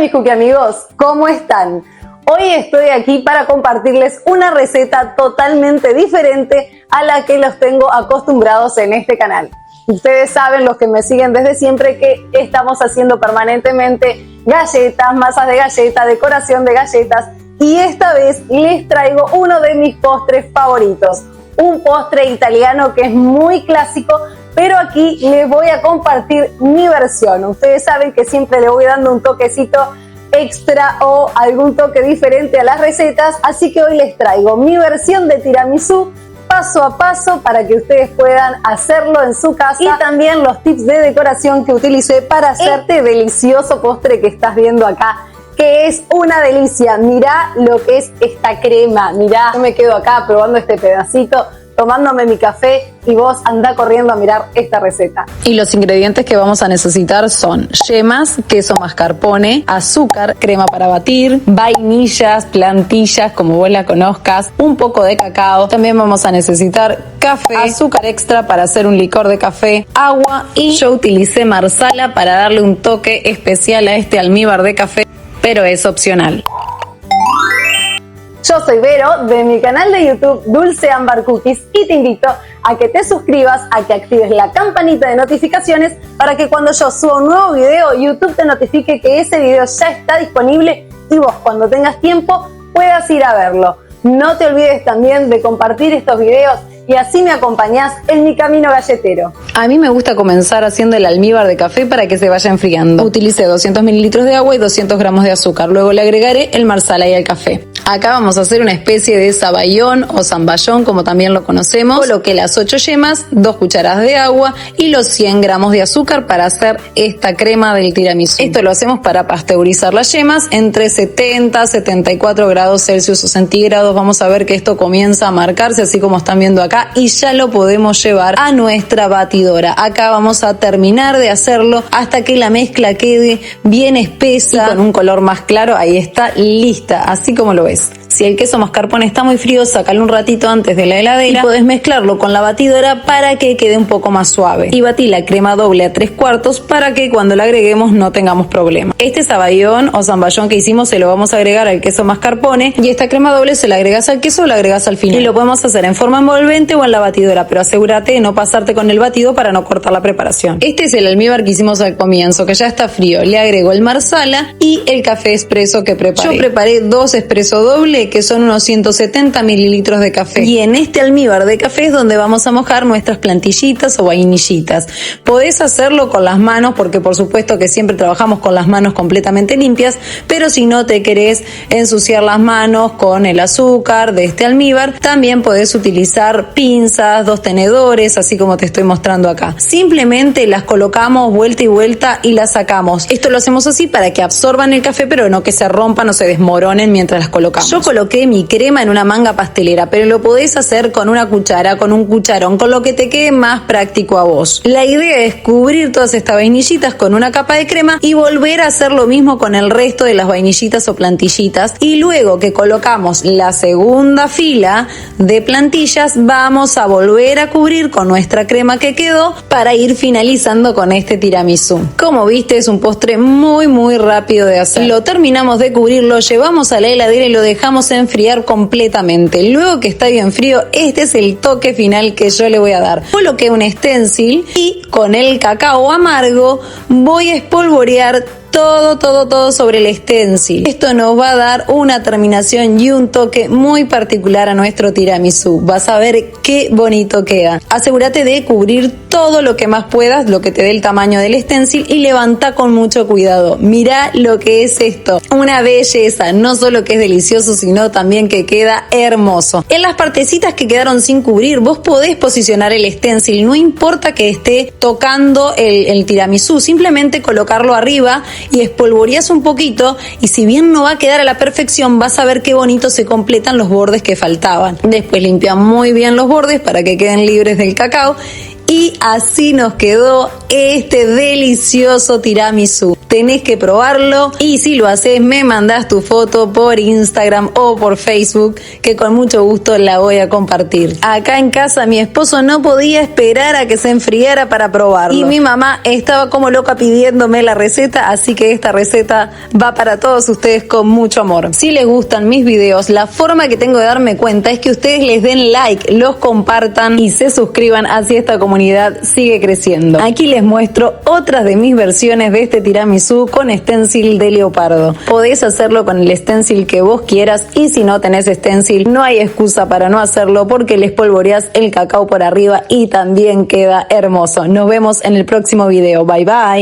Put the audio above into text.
mis cookie amigos, ¿cómo están? Hoy estoy aquí para compartirles una receta totalmente diferente a la que los tengo acostumbrados en este canal. Ustedes saben, los que me siguen desde siempre, que estamos haciendo permanentemente galletas, masas de galleta, decoración de galletas, y esta vez les traigo uno de mis postres favoritos, un postre italiano que es muy clásico, pero aquí les voy a compartir mi versión. Ustedes saben que siempre le voy dando un toquecito extra o algún toque diferente a las recetas, así que hoy les traigo mi versión de tiramisú paso a paso para que ustedes puedan hacerlo en su casa, y también los tips de decoración que utilicé para hacer este delicioso postre que estás viendo acá, que es una delicia. Mirá lo que es esta crema, mirá, yo me quedo acá probando este pedacito, tomándome mi café, y vos andá corriendo a mirar esta receta. Y los ingredientes que vamos a necesitar son yemas, queso mascarpone, azúcar, crema para batir, vainillas, plantillas, como vos la conozcas, un poco de cacao. También vamos a necesitar café, azúcar extra para hacer un licor de café, agua, y yo utilicé marsala para darle un toque especial a este almíbar de café, pero es opcional. Yo soy Vero, de mi canal de YouTube Dulce Ámbar Cookies, y te invito a que te suscribas, a que actives la campanita de notificaciones para que cuando yo suba un nuevo video, YouTube te notifique que ese video ya está disponible y vos, cuando tengas tiempo, puedas ir a verlo. No te olvides también de compartir estos videos y así me acompañás en mi camino galletero. A mí me gusta comenzar haciendo el almíbar de café para que se vaya enfriando. Utilicé 200 mililitros de agua y 200 gramos de azúcar. Luego le agregaré el marsala y el café. Acá vamos a hacer una especie de saballón o zamballón, como también lo conocemos. Coloqué las 8 yemas, 2 cucharadas de agua y los 100 gramos de azúcar para hacer esta crema del tiramisú. Esto lo hacemos para pasteurizar las yemas entre 70 a 74 grados Celsius o centígrados. Vamos a ver que esto comienza a marcarse, así como están viendo acá, y ya lo podemos llevar a nuestra batidora. Acá vamos a terminar de hacerlo hasta que la mezcla quede bien espesa y con un color más claro. Ahí está, lista, así como lo ves. Si el queso mascarpone está muy frío, sácalo un ratito antes de la heladera y podés mezclarlo con la batidora para que quede un poco más suave. Y batí la crema doble a 3/4 para que cuando la agreguemos no tengamos problema. Este saballón o zamballón que hicimos se lo vamos a agregar al queso mascarpone, y esta crema doble se la agregas al queso o la agregas al final. Y lo podemos hacer en forma envolvente o en la batidora, pero asegúrate de no pasarte con el batido para no cortar la preparación. Este es el almíbar que hicimos al comienzo, que ya está frío. Le agrego el marsala y el café expreso que preparé. Yo preparé 2 expreso doble, que son unos 170 mililitros de café. Y en este almíbar de café es donde vamos a mojar nuestras plantillitas o vainillitas. Podés hacerlo con las manos, porque por supuesto que siempre trabajamos con las manos completamente limpias, pero si no te querés ensuciar las manos con el azúcar de este almíbar, también podés utilizar pinzas, 2 tenedores, así como te estoy mostrando acá. Simplemente las colocamos vuelta y vuelta y las sacamos. Esto lo hacemos así para que absorban el café, pero no que se rompan o se desmoronen mientras las colocamos. Yo coloqué mi crema en una manga pastelera, pero lo podés hacer con una cuchara, con un cucharón, con lo que te quede más práctico a vos. La idea es cubrir todas estas vainillitas con una capa de crema y volver a hacer lo mismo con el resto de las vainillitas o plantillitas, y luego que colocamos la segunda fila de plantillas vamos a volver a cubrir con nuestra crema que quedó para ir finalizando con este tiramisú. Como viste, es un postre muy rápido de hacer. Lo terminamos de cubrir, lo llevamos a la heladera y lo dejamos enfriar completamente. Luego que está bien frío, este es el toque final que yo le voy a dar. Coloqué un stencil y con el cacao amargo voy a espolvorear todo sobre el stencil. Esto nos va a dar una terminación y un toque muy particular a nuestro tiramisú. Vas a ver qué bonito queda. Asegúrate de cubrir todo lo que más puedas, lo que te dé el tamaño del stencil, y levanta con mucho cuidado. Mirá lo que es esto, una belleza. No solo que es delicioso, sino también que queda hermoso. En las partecitas que quedaron sin cubrir, vos podés posicionar el stencil, no importa que esté tocando el tiramisú, simplemente colocarlo arriba y espolvoreás un poquito, y si bien no va a quedar a la perfección, vas a ver qué bonito se completan los bordes que faltaban. Después limpia muy bien los bordes para que queden libres del cacao Y así nos quedó este delicioso tiramisú. Tenés que probarlo y si lo haces me mandás tu foto por Instagram o por Facebook, que con mucho gusto la voy a compartir. Acá en casa mi esposo no podía esperar a que se enfriara para probarlo y mi mamá estaba como loca pidiéndome la receta, así que esta receta va para todos ustedes con mucho amor. Si les gustan mis videos, la forma que tengo de darme cuenta es que ustedes les den like, los compartan y se suscriban, así esta comunidad sigue creciendo. Aquí les muestro otras de mis versiones de este tiramisú con stencil de leopardo. Podés hacerlo con el stencil que vos quieras y si no tenés stencil no hay excusa para no hacerlo porque le espolvoreás el cacao por arriba y también queda hermoso. Nos vemos en el próximo video. Bye bye.